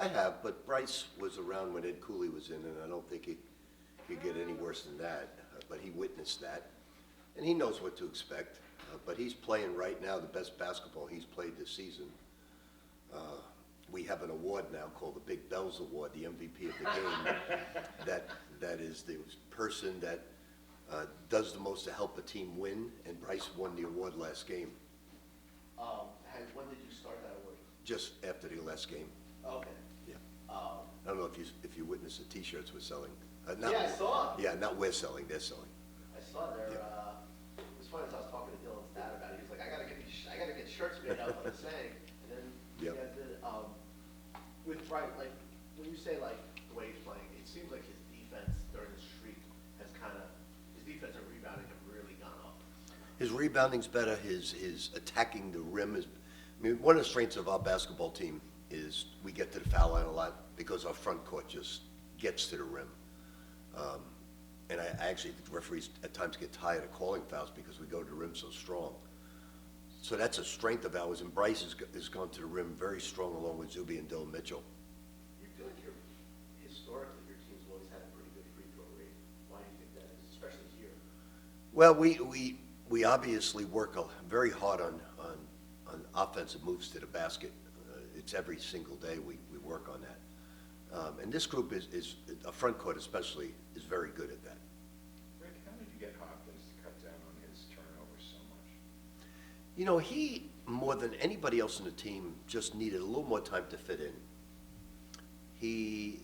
I have, but Bryce was around when Ed Cooley was in, and I don't think it could get any worse than that. But he witnessed that, and he knows what to expect. But he's playing right now the best basketball he's played this season. We have an award now called the Big Bells Award, the MVP of the game. that is the person that does the most to help a team win, and Bryce won the award last game. When did you start that award? Just after the last game. Okay. Yeah. I don't know if you witnessed the T-shirts we're selling. Yeah, I saw. Yeah, not we're selling, they're selling. I saw there. Yeah. It was funny as I was talking to Dylan's dad about it. He was like, I gotta get shirts made up on the saying. And then Yep. with Bryce, like when you say like the way he's playing, it seems like his defense during the streak has his defense and rebounding have really gone up. His rebounding's better, his attacking the rim is, I mean, one of the strengths of our basketball team is we get to the foul line a lot because our front court just gets to the rim. And I actually think the referees at times get tired of calling fouls because we go to the rim so strong. So that's a strength of ours, and Bryce has gone to the rim very strong along with Zuby and Dylan Mitchell. You feel like historically your team's always had a pretty good free throw rate. Why do you think that is, especially here? Well, we obviously work very hard on offensive moves to the basket. It's every single day we work on that. And this group is a front court especially, is very good at that. Rick, how did you get Hopkins to cut down on his turnovers so much? You know, he, more than anybody else in the team, just needed a little more time to fit in. He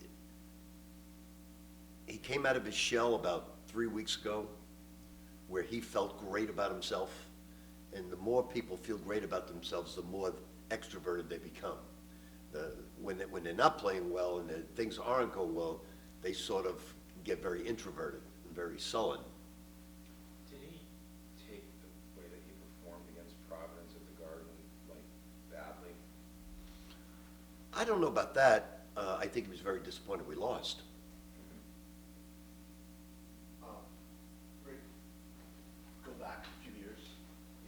came out of his shell about 3 weeks ago where he felt great about himself. And the more people feel great about themselves, the more extroverted they become. When they're not playing well and things aren't going well, they sort of get very introverted and very sullen. Did he take the way that he performed against Providence at the Garden, like, badly? I don't know about that. I think he was very disappointed we lost. Rick, go back a few years,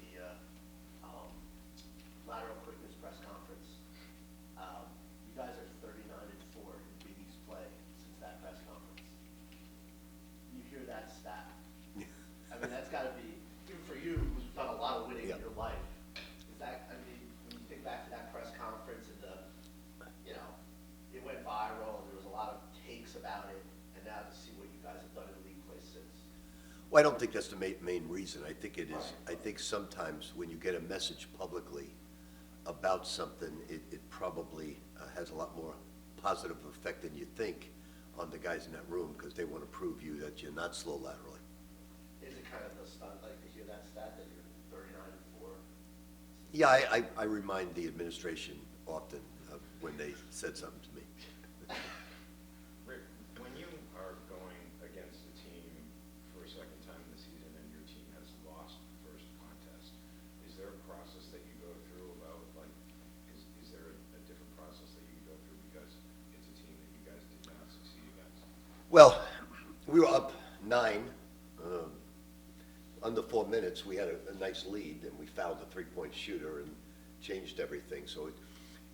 the lateral quickness press conference. You guys are 39-4 in Big East play since that press conference. You hear that stat. I mean, that's got to be, even for you, who's done a lot of winning in your life, is that, I mean, when you think back to that press conference and it went viral and there was a lot of takes about it, and now to see what you guys have done in league play since. Well, I don't think that's the main reason. I think it is. I think sometimes when you get a message publicly about something, it probably has a lot more positive effect than you think on the guys in that room because they want to prove you that you're not slow laterally. Is it kind of a stunt, like, to hear that stat that you're 39-4? Yeah, I remind the administration often when they said something to me. Rick, when you are going against a team for a second time this season and your team has lost the first contest, is there a process that you go through about, like, is there a different process that you go through because it's a team that you guys did not succeed against? Well, we were up 9. Under 4 minutes, we had a nice lead, and we fouled the three-point shooter and changed everything. So,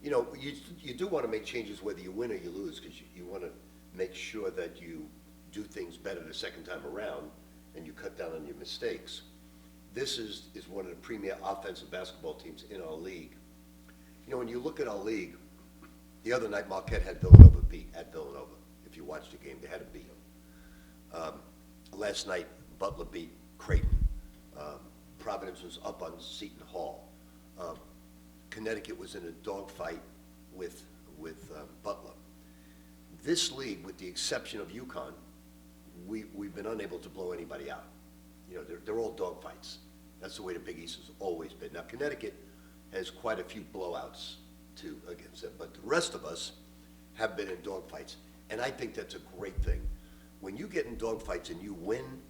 you do want to make changes whether you win or you lose because you want to make sure that you do things better the second time around and you cut down on your mistakes. This is one of the premier offensive basketball teams in our league. When you look at our league, the other night Marquette had Villanova beat at Villanova. If you watched the game, they had to beat them. Last night, Butler beat Creighton. Providence was up on Seton Hall. Connecticut was in a dogfight with Butler. This league, with the exception of UConn, we've been unable to blow anybody out. They're all dogfights. That's the way the Big East has always been. Now, Connecticut has quite a few blowouts against them, but the rest of us have been in dogfights, and I think that's a great thing. When you get in dogfights and you win,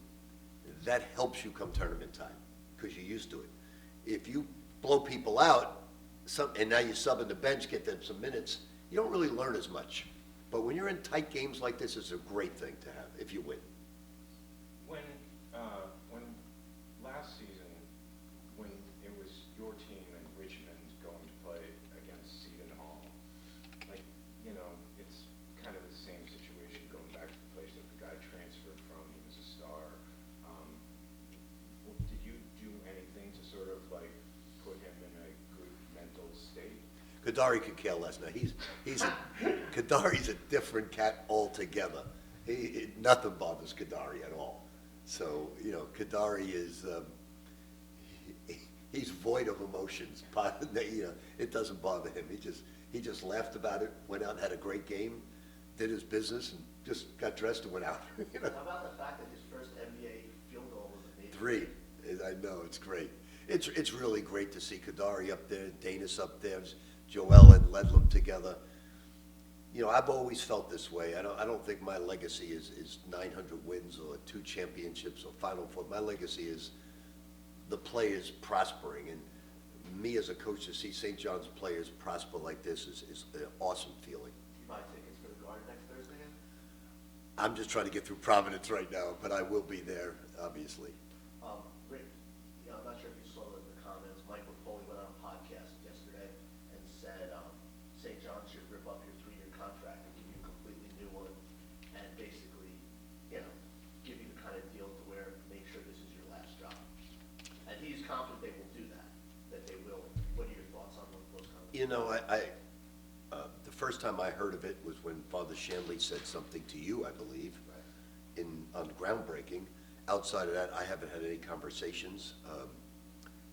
that helps you come tournament time because you're used to it. If you blow people out, and now you sub in the bench, get them some minutes, you don't really learn as much. But when you're in tight games like this, it's a great thing to have if you win. When last season, when it was your team and Richmond going to play against Seton Hall, like, Kadari could care less now. Kadari's a different cat altogether. Nothing bothers Kadari at all. So, Kadari is, he's void of emotions. It doesn't bother him. He just laughed about it, went out and had a great game, did his business, and just got dressed and went out. How about the fact that his first NBA field goal was a major? 3. I know, it's great. It's really great to see Kadari up there, Danis up there, Joel and Ledlam together. I've always felt this way. I don't think my legacy is 900 wins or 2 championships or Final Four. My legacy is the players prospering, and me as a coach to see St. John's players prosper like this is an awesome feeling. You buy tickets for the Garden next Thursday? I'm just trying to get through Providence right now, but I will be there, obviously. Rick, I'm not sure if you saw the comments. Mike Rapoli went on a podcast yesterday and said St. John should rip up your 3-year contract and give you a completely new one, and basically, give you the kind of deal to where make sure this is your last job. And he's confident they will do that they will. What are your thoughts on those comments? The first time I heard of it was when Father Shanley said something to you, I believe, Right. on groundbreaking. Outside of that, I haven't had any conversations.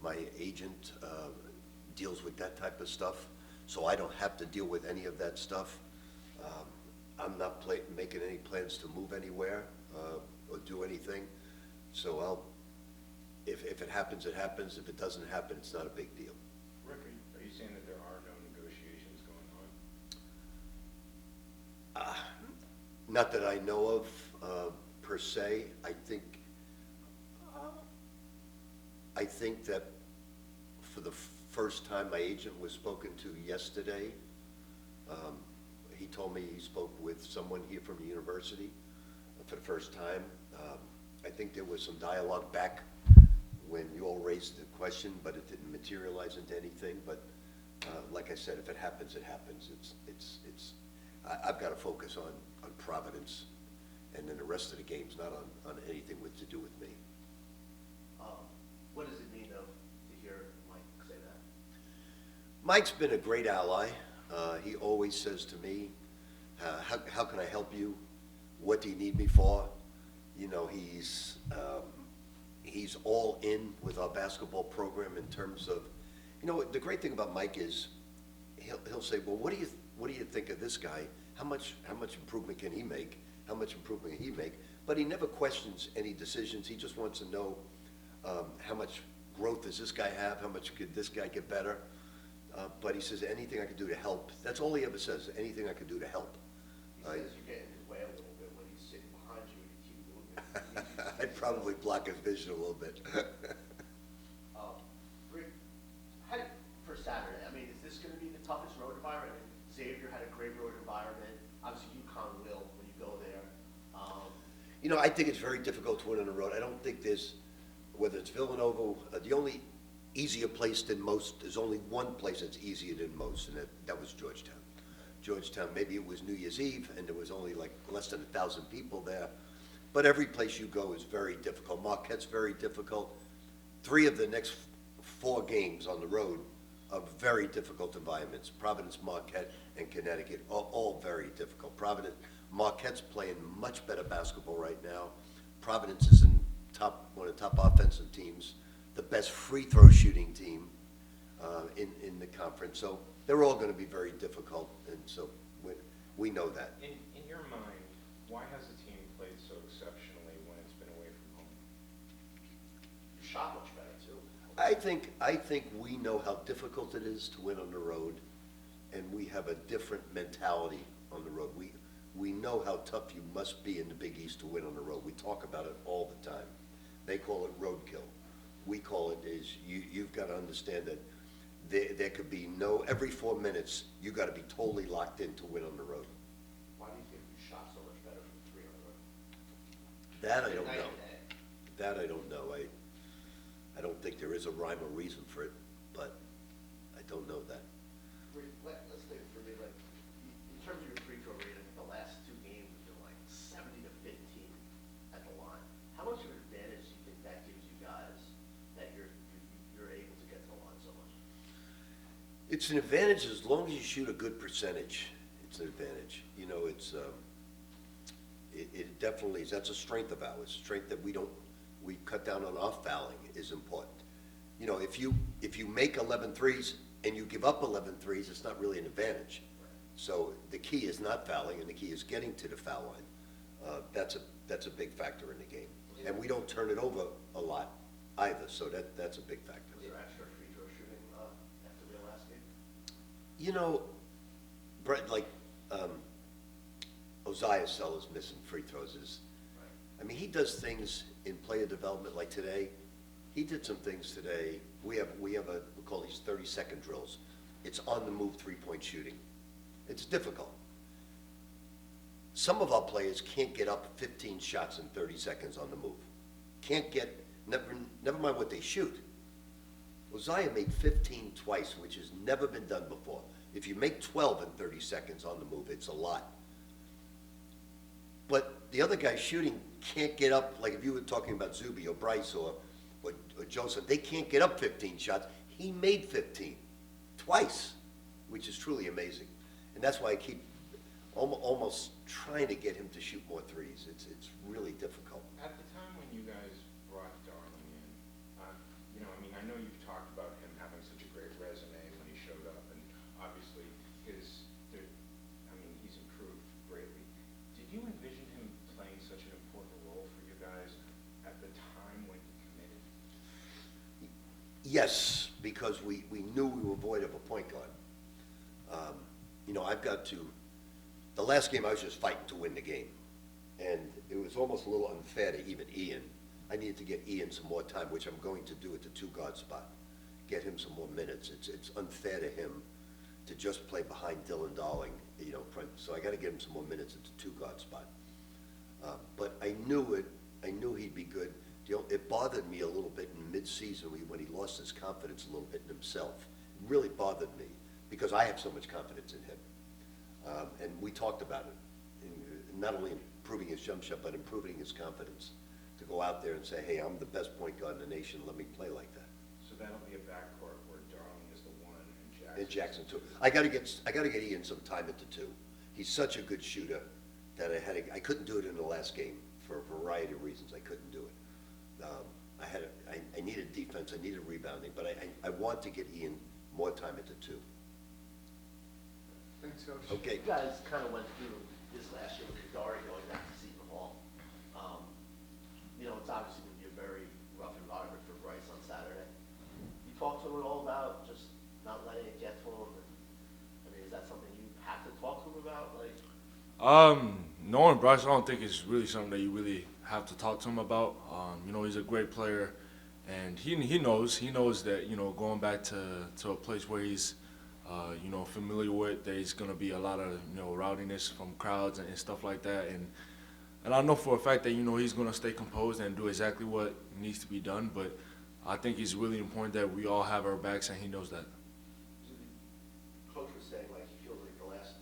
My agent deals with that type of stuff, so I don't have to deal with any of that stuff. I'm not making any plans to move anywhere or do anything. So if it happens, it happens. If it doesn't happen, it's not a big deal. Rick, are you saying that there are no negotiations going on? Not that I know of per se. I think that for the first time, my agent was spoken to yesterday. He told me he spoke with someone here from the university for the first time. I think there was some dialogue back when you all raised the question, but it didn't materialize into anything. But like I said, if it happens, it happens. I've got to focus on Providence, and then the rest of the game's not on anything to do with me. What does it mean, though, to hear Mike say that? Mike's been a great ally. He always says to me, how can I help you? What do you need me for? He's all in with our basketball program in terms of, the great thing about Mike is he'll say, well, what do you think of this guy? How much improvement can he make? How much improvement can he make? But he never questions any decisions. He just wants to know how much growth does this guy have? How much could this guy get better? But he says, anything I could do to help. That's all he ever says, anything I could do to help. He says you get in his way a little bit when he's sitting behind you and you keep moving. I'd probably block his vision a little bit. Rick, for Saturday, is this going to be the toughest road environment? Xavier had a great road environment. Obviously, UConn will when you go there. I think it's very difficult to win on the road. I don't think whether it's Villanova, the only easier place than most, there's only one place that's easier than most, and that was Georgetown. Georgetown, maybe it was New Year's Eve, and there was only like less than 1,000 people there. But every place you go is very difficult. Marquette's very difficult. 3 of the next 4 games on the road are very difficult environments. Providence, Marquette, and Connecticut are all very difficult. Marquette's playing much better basketball right now. Providence is one of the top offensive teams, the best free throw shooting team in the conference. So they're all going to be very difficult, and so we know that. In your mind, why has the team played so exceptionally when it's been away from home? You shot much better, too. I think we know how difficult it is to win on the road, and we have a different mentality on the road. We know how tough you must be in the Big East to win on the road. We talk about it all the time. They call it roadkill. We call it you've got to understand that there could be every 4 minutes, you got to be totally locked in to win on the road. Why do you think you shot so much better from 3 on the road? That I don't know. That I don't know. I don't think there is a rhyme or reason for it, but I don't know that. Let's think for me, like, in terms of your free throw rate, the last 2 games have been like 70 to 15 at the line. How much of an advantage do you think that gives you guys that you're able to get to the line so much? It's an advantage as long as you shoot a good percentage. It's an advantage. You know, it definitely is. That's a strength of ours. Strength that we cut down on our fouling is important. You know, if you make 11 threes and you give up 11 threes, it's not really an advantage. So the key is not fouling, and the key is getting to the foul line. That's a big factor in the game, and we don't turn it over a lot either. So that's a big factor. Was there extra free throw shooting after the last game? You know, Brett, like Oziah Sellers missing free throws is. I mean, he does things in player development like today. He did some things today. We call these 30-second drills. It's on the move 3-point shooting. It's difficult. Some of our players can't get up 15 shots in 30 seconds on the move. Can't get, never mind what they shoot. Oziah made 15 twice, which has never been done before. If you make 12 in 30 seconds on the move, it's a lot. But the other guy shooting can't get up, like if you were talking about Zuby or Bryce or Joseph, they can't get up 15 shots. He made 15 twice, which is truly amazing. And that's why I keep almost trying to get him to shoot more threes. It's really difficult. At the time when you guys brought Darling in, you know, I mean, I know you've talked about him having such a great resume when he showed up, and obviously he's improved greatly. Did you envision him playing such an important role for you guys at the time when he committed? Yes, because we knew we were void of a point guard. You know, the last game I was just fighting to win the game. And it was almost a little unfair to even Ian. I needed to get Ian some more time, which I'm going to do at the 2-guard spot. Get him some more minutes. It's unfair to him to just play behind Dylan Darling, you know, so I gotta get him some more minutes at the 2-guard spot. But I knew he'd be good. You know, it bothered me a little bit in mid-season when he lost his confidence a little bit in himself. It really bothered me because I have so much confidence in him. And we talked about it, in not only improving his jump shot, but improving his confidence to go out there and say, hey, I'm the best point guard in the nation, let me play like that. So that'll be a backcourt where Darling is the 1 and And Jackson too. I gotta get Ian some time at the 2. He's such a good shooter that I couldn't do it in the last game for a variety of reasons. I couldn't do it. I needed defense, I needed rebounding, but I want to get Ian more time at the 2. Thanks, Coach. Okay. You guys kind of went through this last year with Kadari going back to Seton Hall. You know, it's obviously going to be a very rough environment for Bryce on Saturday. You talked to him at all about just not letting it get to him? I mean, is that something you have to talk to him about? Like, knowing Bryce, I don't think it's really something that you really have to talk to him about. You know, he's a great player, and he knows that, you know, going back to a place where he's you know, familiar with, there's going to be a lot of, you know, rowdiness from crowds and stuff like that. And I know for a fact that, you know, he's going to stay composed and do exactly what needs to be done. But I think it's really important that we all have our backs, and he knows that. Coach was saying, like, he feels like the last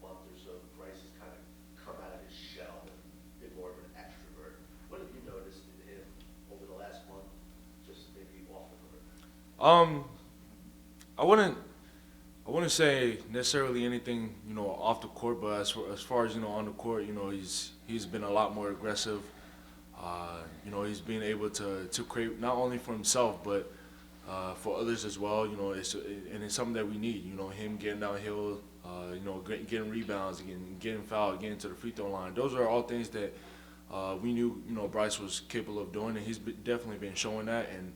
month or so, Bryce has kind of come out of his shell and been more of an extrovert. What have you noticed in him over the last month, just maybe off the court? I wouldn't say necessarily anything, you know, off the court, but as far as, you know, on the court, you know, he's been a lot more aggressive. You know, he's been able to create not only for himself, but for others as well. You know, it's something that we need. You know, him getting downhill, you know, getting rebounds, getting fouled, getting to the free throw line. Those are all things that we knew, you know, Bryce was capable of doing, and he's definitely been showing that. And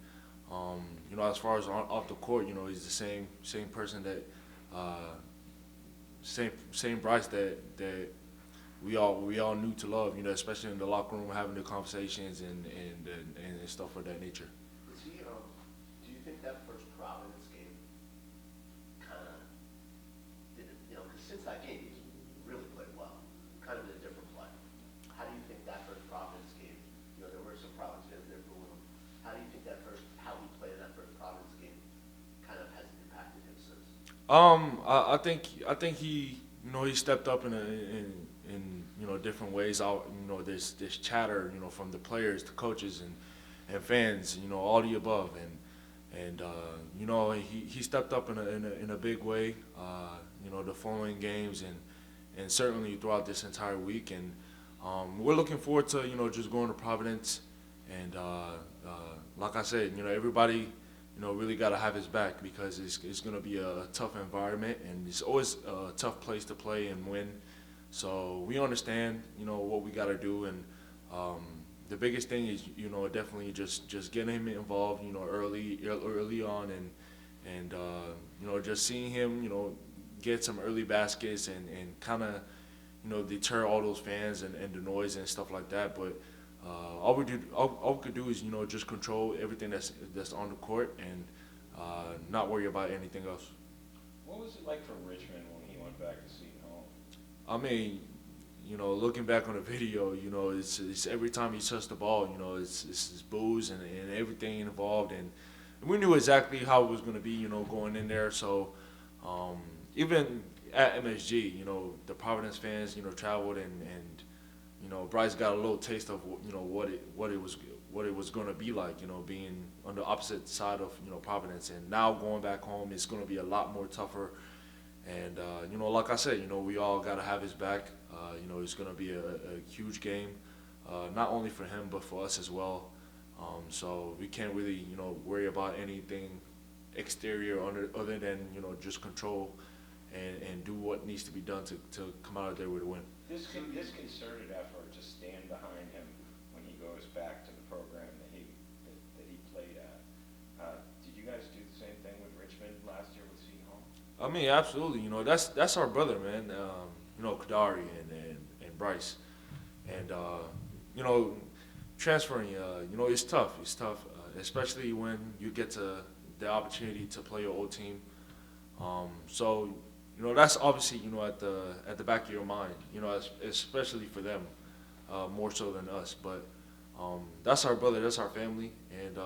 you know, as far as off the court, you know, he's the same person that. Same Bryce that we all knew to love, you know, especially in the locker room, having the conversations and stuff of that nature. Is he, do you think that first Providence game kind of did it, you know, because since that game, he's really played well, kind of in a different play. How do you think that first Providence game, you know, there were some Providence fans there booing him. How do you think how he played in that first Providence game kind of has impacted him since? I think he, you know, he stepped up in you know, different ways. You know, there's chatter, you know, from the players, the coaches, and fans, you know, all the above, and you know he stepped up in a big way. You know, the following games and certainly throughout this entire week, and we're looking forward to just going to Providence, and like I said, everybody really got to have his back because it's going to be a tough environment, and it's always a tough place to play and win. So we understand, what we got to do, and the biggest thing is, definitely just getting him involved, early on, and just seeing him, get some early baskets and kind of, deter all those fans and the noise and stuff like that. But all we could do is, just control everything that's on the court and not worry about anything else. What was it like for Richmond when he went back to Seton Hall? I mean, looking back on the video, it's every time he touched the ball, it's boos and everything involved, and we knew exactly how it was going to be, going in there. So even at MSG, the Providence fans, traveled and Bryce got a little taste of what it was going to be like, being on the opposite side of Providence, and now going back home, it's going to be a lot more tougher. And like I said, we all got to have his back. It's going to be a huge game, not only for him but for us as well. So we can't really worry about anything exterior other than just control and do what needs to be done to come out of there with a win. This concerted effort to stand behind him when he goes back to the program that he played at. Did you guys do the same thing with Richmond last year with Seton Hall? I mean, absolutely. That's our brother, man. Kadari and Bryce, and transferring. It's tough. It's tough, especially when you get to the opportunity to play your old team. So that's obviously at the back of your mind. Especially for them, more so than us. But that's our brother. That's our family, and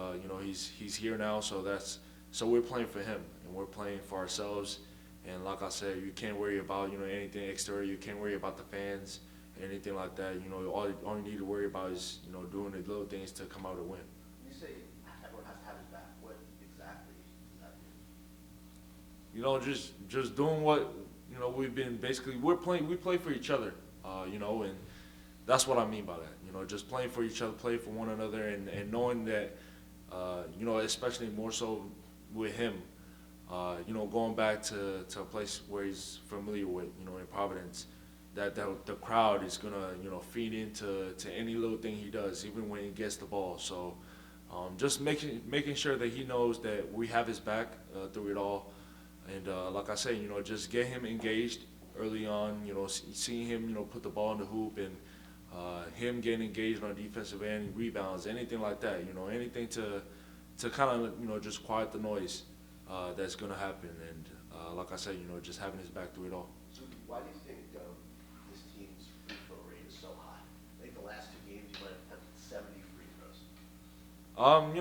he's here now. So we're playing for him, and we're playing for ourselves. And like I said, you can't worry about anything exterior. You can't worry about the fans, anything like that. All you need to worry about is doing the little things to come out and win. You say everyone has to have his back. What exactly does that mean? Just doing what we've been basically. We play for each other, and that's what I mean by that. Just playing for each other, play for one another, and knowing that, especially more so with him. Going back to a place where he's familiar with, in Providence, that the crowd is gonna, feed into any little thing he does, even when he gets the ball. So, just making sure that he knows that we have his back through it all, and like I say, just get him engaged early on. Seeing him, put the ball in the hoop, and him getting engaged on the defensive end, rebounds, anything like that. Anything to kind of just quiet the noise. That's going to happen, and like I said, just having his back through it all. So why do you think this team's free throw rate is so high? I think the last two games you might have attempted 70 free throws.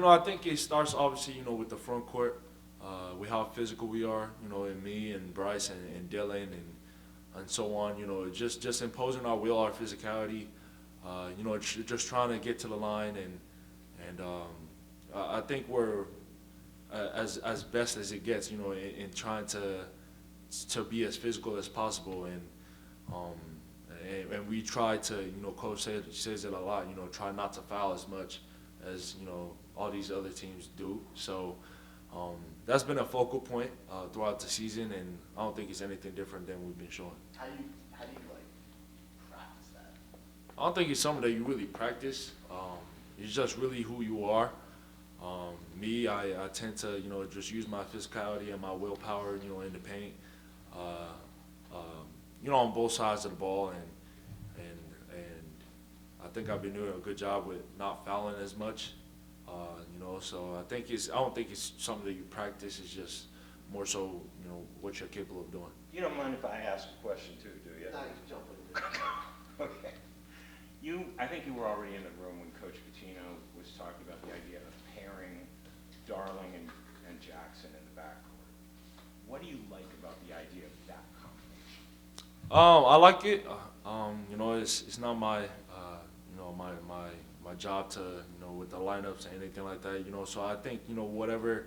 I think it starts obviously, with the front court, with how physical we are, and me and Bryce and Dylan and so on. Just imposing our will, our physicality. Just trying to get to the line, and I think we're as best as it gets, in trying to be as physical as possible, and we try to, Coach says it a lot, try not to foul as much as all these other teams do. So that's been a focal point throughout the season, and I don't think it's anything different than we've been showing. How do you practice that? I don't think it's something that you really practice. It's just really who you are. Me, I tend to, just use my physicality and my willpower, in the paint, on both sides of the ball, and I think I've been doing a good job with not fouling as much, so I don't think it's something that you practice. It's just more so, what you're capable of doing. You don't mind if I ask a question too, do you? No, you can jump in. Okay. I think you were already in the room when Coach Pitino was talking about the idea of pairing Darling and Jackson in the backcourt. What do you like about the idea of that combination? I like it. It's not my my job to with the lineups and anything like that. So I think whatever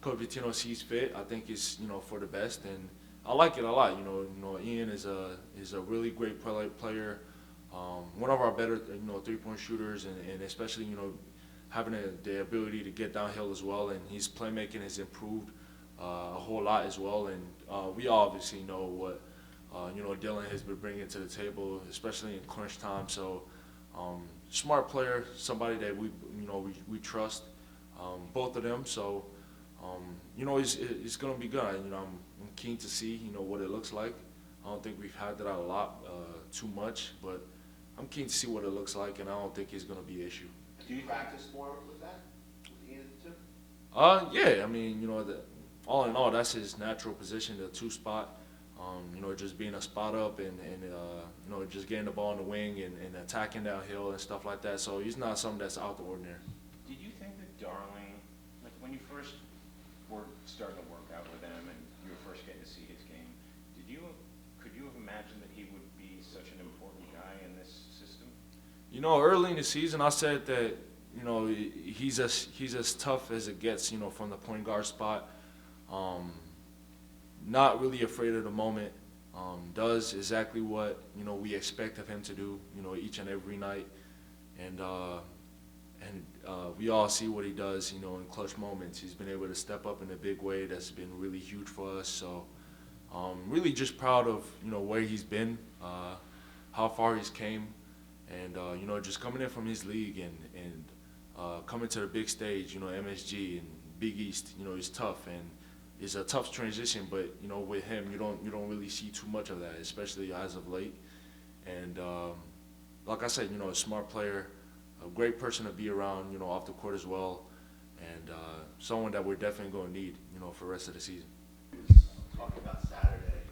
Coach Pitino sees fit, I think it's, you know, for the best, and I like it a lot. Ian is a really great player, one of our better, three-point shooters, and especially, having the ability to get downhill as well, and his playmaking has improved a whole lot as well, and we obviously know what Dylan has been bringing to the table, especially in crunch time. So smart player, somebody that we trust, both of them. So it's gonna be good. I'm keen to see what it looks like. I don't think we've had that a lot, too much, but I'm keen to see what it looks like, and I don't think it's gonna be an issue. Do you practice more with that, with Ian too? Yeah. All in all, that's his natural position, the two spot. Just being a spot up and just getting the ball in the wing and attacking downhill and stuff like that. So he's not something that's out the ordinary. Did you think that Darling, like when you first were starting to work out with him and you were first getting to see his game, could you have imagined that he would be such an important guy in this system? Early in the season, I said that he's as tough as it gets. From the point guard spot. Not really afraid of the moment. Does exactly what we expect of him to do. Each and every night, and we all see what he does. In clutch moments, he's been able to step up in a big way. That's been really huge for us. So, really just proud of where he's been, how far he's came, and just coming in from his league and coming to the big stage. MSG and Big East. He's tough and. It's a tough transition, but with him, you don't really see too much of that, especially as of late. And like I said, a smart player, a great person to be around, off the court as well, and someone that we're definitely going to need, for the rest of the season. Talking about Saturday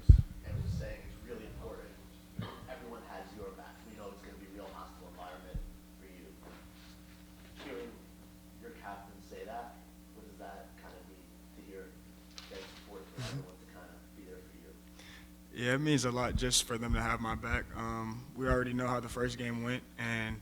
and was saying it's really important. Everyone has your back. We know it's going to be a real hostile environment for you. Hearing your captain say that, what does that kind of mean to hear? Support for everyone to kind of be there for you. Yeah, it means a lot just for them to have my back. We already know how the first game went, and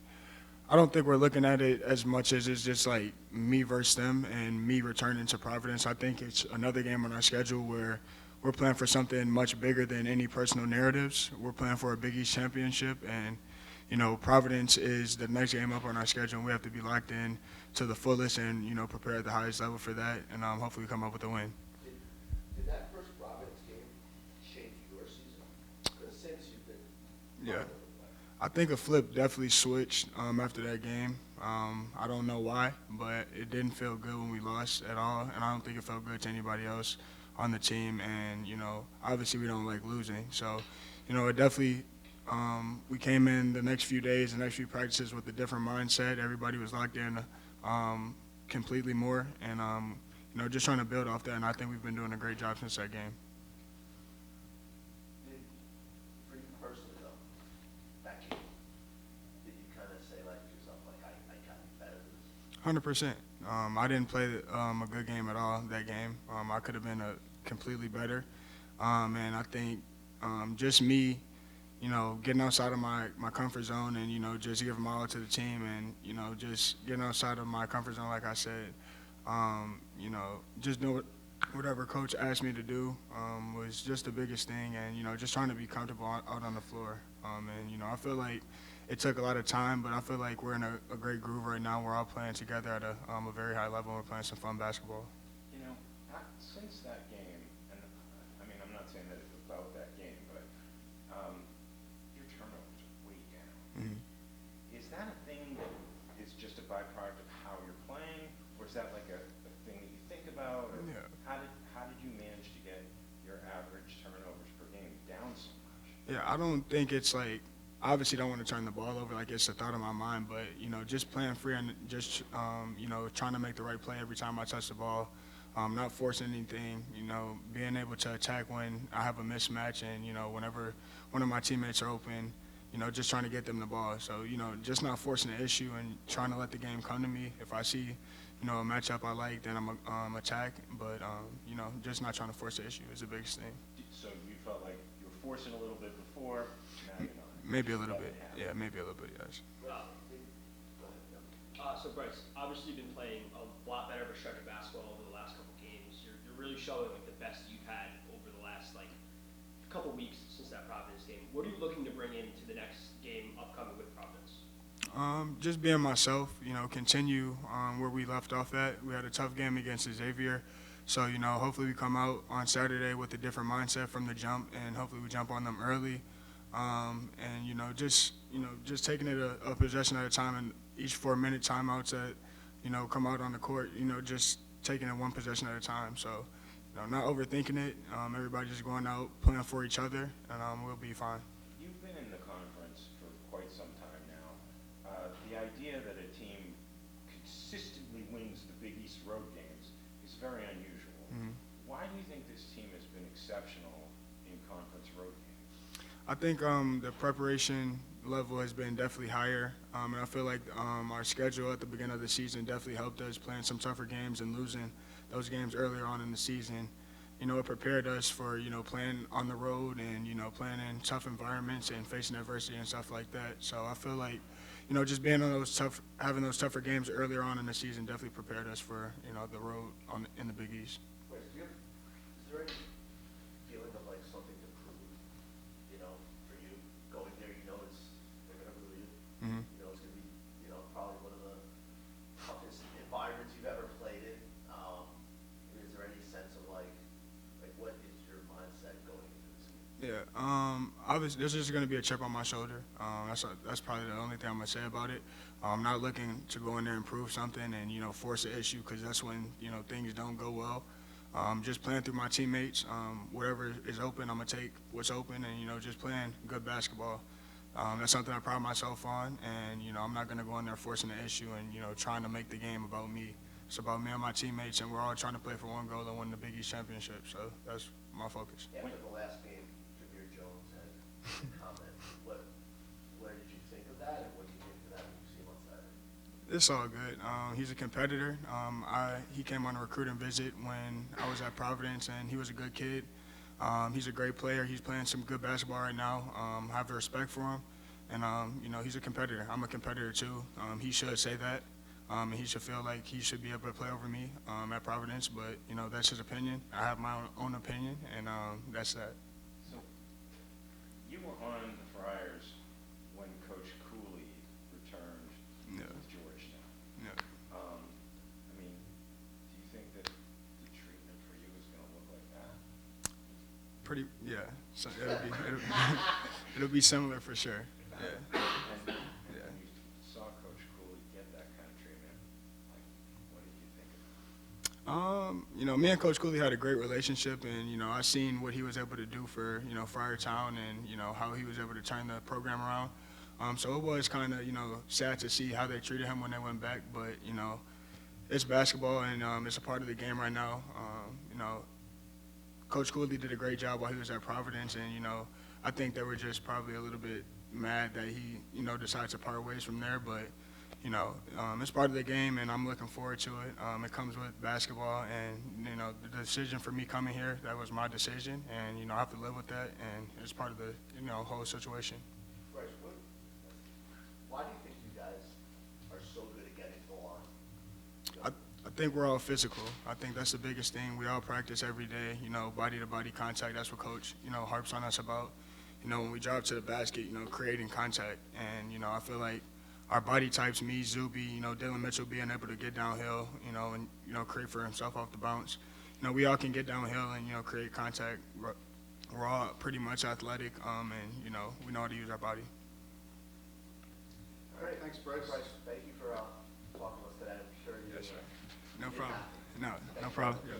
I don't think we're looking at it as much as it's just like me versus them and me returning to Providence. I think it's another game on our schedule where we're playing for something much bigger than any personal narratives. We're playing for a Big East championship, and Providence is the next game up on our schedule, and we have to be locked in to the fullest and prepare at the highest level for that, and hopefully come up with a win. Did that first Providence game change your season? Because since you've been Yeah. I think a flip definitely switched after that game. I don't know why, but it didn't feel good when we lost at all, and I don't think it felt good to anybody else on the team. And obviously we don't like losing, so it definitely. We came in the next few days, the next few practices with a different mindset. Everybody was locked in completely more, and just trying to build off that, and I think we've been doing a great job since that game. For you personally, though, that game, did you kind of say, like, to yourself, like, I got better than this? 100%. I didn't play a good game at all that game. I could have been completely better, and I think just me, getting outside of my comfort zone and, just giving my all to the team and, just getting outside of my comfort zone, like I said. Just doing whatever coach asked me to do was just the biggest thing, and just trying to be comfortable out on the floor. And I feel like it took a lot of time, but I feel like we're in a great groove right now. We're all playing together at a very high level. We're playing some fun basketball. Since that game, and I'm not saying that it's about that game, but your turnovers are way down. Mm-hmm. Is that a thing that is just a byproduct of how you're playing, or is that like a thing that you think about? Or Yeah. How did you manage to get your average turnovers per game down so much? Yeah, I don't think it's like, obviously don't want to turn the ball over like it's a thought in my mind, but, just playing free and just, trying to make the right play every time I touch the ball, not forcing anything, being able to attack when I have a mismatch and, whenever one of my teammates are open, just trying to get them the ball. So, just not forcing the issue and trying to let the game come to me. If I see, a matchup I like, then I'm attack, but, just not trying to force the issue is the biggest thing. So you felt like you were forcing a little bit before, now you're not. Maybe a little bit. Yeah, maybe a little bit, yes. So Bryce, obviously you've been playing a lot better of a stretch of basketball over the last couple games. really showing like the best you've had over the last like couple weeks since that Providence game. What are you looking to bring into the next game upcoming with Providence? Just being myself, continue where we left off at. We had a tough game against Xavier. So, hopefully we come out on Saturday with a different mindset from the jump, and hopefully we jump on them early. Just taking it a possession at a time, and each 4-minute timeouts that, come out on the court, just taking it one possession at a time. So, not overthinking it. Everybody just going out, playing for each other, and we'll be fine. You've been in the conference for quite some time now. The idea that a team consistently wins the Big East road games is very unusual. Mm-hmm. Why do you think this team has been exceptional in conference road games? I think the preparation level has been definitely higher, and I feel like our schedule at the beginning of the season definitely helped us playing some tougher games and losing those games earlier on in the season. It prepared us for, playing on the road and, playing in tough environments and facing adversity and stuff like that. So I feel like, just being on having those tougher games earlier on in the season definitely prepared us for, the road in the Big East. Wait, is there any feeling of like something to prove, for you going there? They're gonna boo you. Mm-hmm. It's gonna be, probably one of the toughest environments you've ever played in. Is there any sense of like what is your mindset going into this game? Yeah, obviously, this is going to be a chip on my shoulder. That's probably the only thing I'm going to say about it. I'm not looking to go in there and prove something and, force an issue, because that's when, things don't go well. Just playing through my teammates, whatever is open, I'm going to take what's open and, just playing good basketball. That's something I pride myself on, and, I'm not going to go in there forcing an issue and, trying to make the game about me. It's about me and my teammates, and we're all trying to play for one goal and win the Big East championship, so that's my focus. After the last game, Jameer Jones had a comment. What did you think of that, and what do you think of that when you see him on Saturday? It's all good. He's a competitor. He came on a recruiting visit when I was at Providence, and he was a good kid. He's a great player. He's playing some good basketball right now. I have the respect for him, and he's a competitor. I'm a competitor too. He should say that. And he should feel like he should be able to play over me at Providence, but, that's his opinion. I have my own opinion, and that's that. So you were on the Friars when Coach Cooley returned Yeah. with Georgetown. Yeah. Do you think that the treatment for you is going to look like that? Yeah. So it'll be similar for sure. Yeah. And when you saw Coach Cooley get that kind of treatment, what did you think of it? Me and Coach Cooley had a great relationship, and, I seen what he was able to do for, Friartown and, how he was able to turn the program around. So it was kind of, sad to see how they treated him when they went back, but, it's basketball, and it's a part of the game right now. Coach Cooley did a great job while he was at Providence, and, I think they were just probably a little bit mad that he, decided to part ways from there, but, it's part of the game, and I'm looking forward to it. It comes with basketball, and, the decision for me coming here, that was my decision, and, I have to live with that, and it's part of the, whole situation. Bryce, why do you think you guys are so good at getting to the line? I think we're all physical. I think that's the biggest thing. We all practice every day, body-to-body contact. That's what Coach, harps on us about. When we drive to the basket, creating contact. And, I feel like our body types, me, Zuby, Dylan Mitchell being able to get downhill, and, create for himself off the bounce. We all can get downhill and, create contact. We're all pretty much athletic, and, we know how to use our body. All right, thanks, Bryce. Thank you for talking to us today. I'm sure you. No problem. No problem. Yeah.